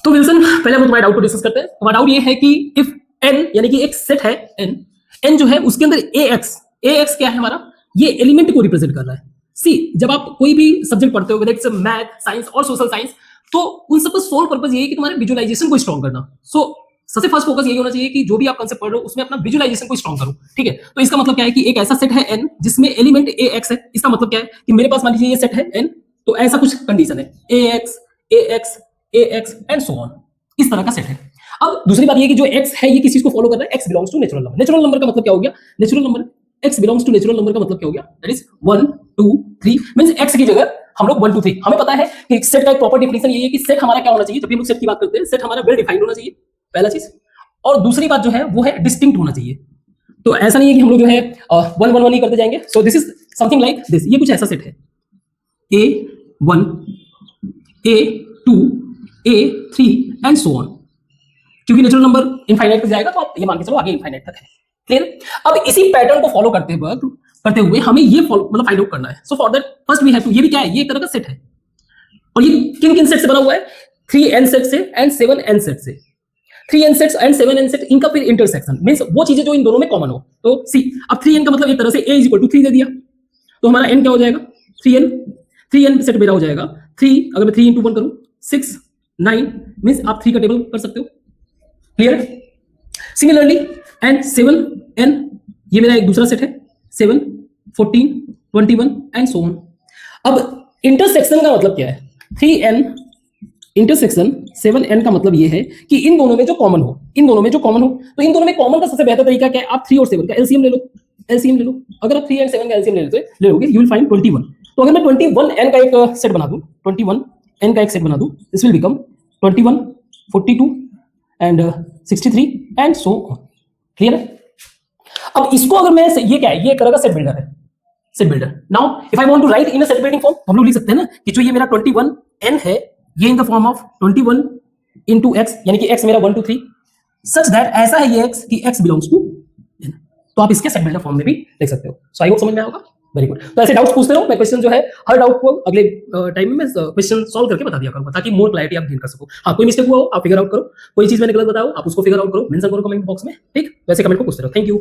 तो विल्सन, पहले हम तुम्हारे डाउट को डिस्कस करते हैं। तुम्हारा डाउट ये है कि इफ n यानी कि एक सेट है n जो है उसके अंदर ax क्या है हमारा, ये एलिमेंट को रिप्रेजेंट कर रहा है। सी, जब आप कोई भी सब्जेक्ट पढ़ते हो, इट्स मैथ, साइंस और सोशल साइंस, तो उन सबका सोल पर्पस ये है कि तुम्हारे विजुअलाइजेशन को स्ट्रॉन्ग करना। सो सबसे फर्स्ट फोकस यही होना चाहिए कि जो भी आप कंसेप्ट पढ़ रहे हो उसमें अपना विजुअलाइजेशन को स्ट्रॉन्ग करो। ठीक है, तो इसका मतलब क्या है कि एक ऐसा सेट है n जिसमें एलिमेंट ax है। इसका मतलब क्या है कि मेरे पास मान लीजिए ये सेट है n, तो ऐसा कुछ कंडीशन है ax एंड सो ऑन, इस तरह का सेट है। अब दूसरी बात ये कि जो x है ये किस चीज को फॉलो कर रहा है, x belongs to natural number. Natural number का मतलब क्या हो गया, natural number x belongs to natural number का मतलब क्या हो गया, दैट इज 1 2 3 मींस x की जगह हम लोग 1 2 3। हमें पता है कि सेट का एक प्रॉपर डेफिनेशन ये है कि सेट हमारा क्या होना चाहिए, जब भी हम सेट की बात करते हैं सेट हमारा वेल डिफाइंड होना चाहिए, पहला चीज। और दूसरी बात जो है वो है डिस्टिंक्ट होना चाहिए। तो ऐसा नहीं है कि हम लोग जो है 1 1 1 ही करते जाएंगे। So this is something like this, ये कुछ ऐसा सेट है a1 a2 a3 and so on. क्योंकि नेचुरल नंबर इनफाइनाइट तक जाएगा तो आप ये मान के चलो आगे इनफाइनाइट तक है। क्लियर? अब इसी पैटर्न को फॉलो करते हुए हमें ये मतलब फाइंड आउट करना है। So for that first we have to, ये भी क्या है, ये एक तरह का सेट है। और ये किन किन सेट से बना हुआ है, 3n सेट से एंड 7n सेट से। 3n sets and 7n set, इनका फिर इंटरसेक्शन मींस वो चीजें जो इन दोनों में कॉमन हो। तो सी, अब 3n का मतलब एक तरह से a = 3 दे दिया, तो हमारा n क्या हो जाएगा 3n सेट मेरा हो जाएगा 3। अगर मैं 3 × 1 करूं 6 9 मींस आप 3 का टेबल कर सकते हो। क्लियर? सिमिलरली एंड 7n, ये मेरा एक दूसरा सेट है, 7 14 21 एंड सो ऑन। अब इंटरसेक्शन का मतलब क्या है, 3n इंटरसेक्शन 7n का मतलब ये है कि इन दोनों में जो कॉमन हो, तो इन दोनों में कॉमन का सबसे बेहतर तरीका क्या है, आप 3 और 7 का एलसीएम ले लो। अगर आप 3 एंड 7 का एलसीएम ले लोगे यू विल फाइंड 21। तो अगर मैं 21n का एक सेट बना दूं, 21n का एक सेट बना दूं, this will become 21 42 and 63 and so on. Clear है? अब इसको अगर मैं, ये क्या है, ये एक तरह का सेट बिल्डर है, set builder. Now if I want to write in a set building form, हम लोग लिख सकते हैं ना कि जो ये मेरा 21n है ये in the form of 21 into x, यानी कि x मेरा 1 2 3 सच दैट ऐसा है ये x कि x बिलोंग्स टू n। तो आप इसके सेट बिल्डर फॉर्म में भी लिख सकते हो। सो आई होप समझ में आया होगा। Very good. तो ऐसे डाउट्स पूछते रहो, मैं क्वेश्चन जो है हर डाउट को अगले टाइम में मैं क्वेश्चन सॉल्व करके बता दिया करूंगा ताकि मोर क्लैरिटी आप गेन कर सको। हाँ, कोई मिस्टेक हुआ हो आप फिगर आउट करो, कोई चीज मैंने गलत बताओ आप उसको फिगर आउट करो, मेंशन करो कमेंट बॉक्स में। ठीक, वैसे कमेंट को पूछते रहो। Thank you.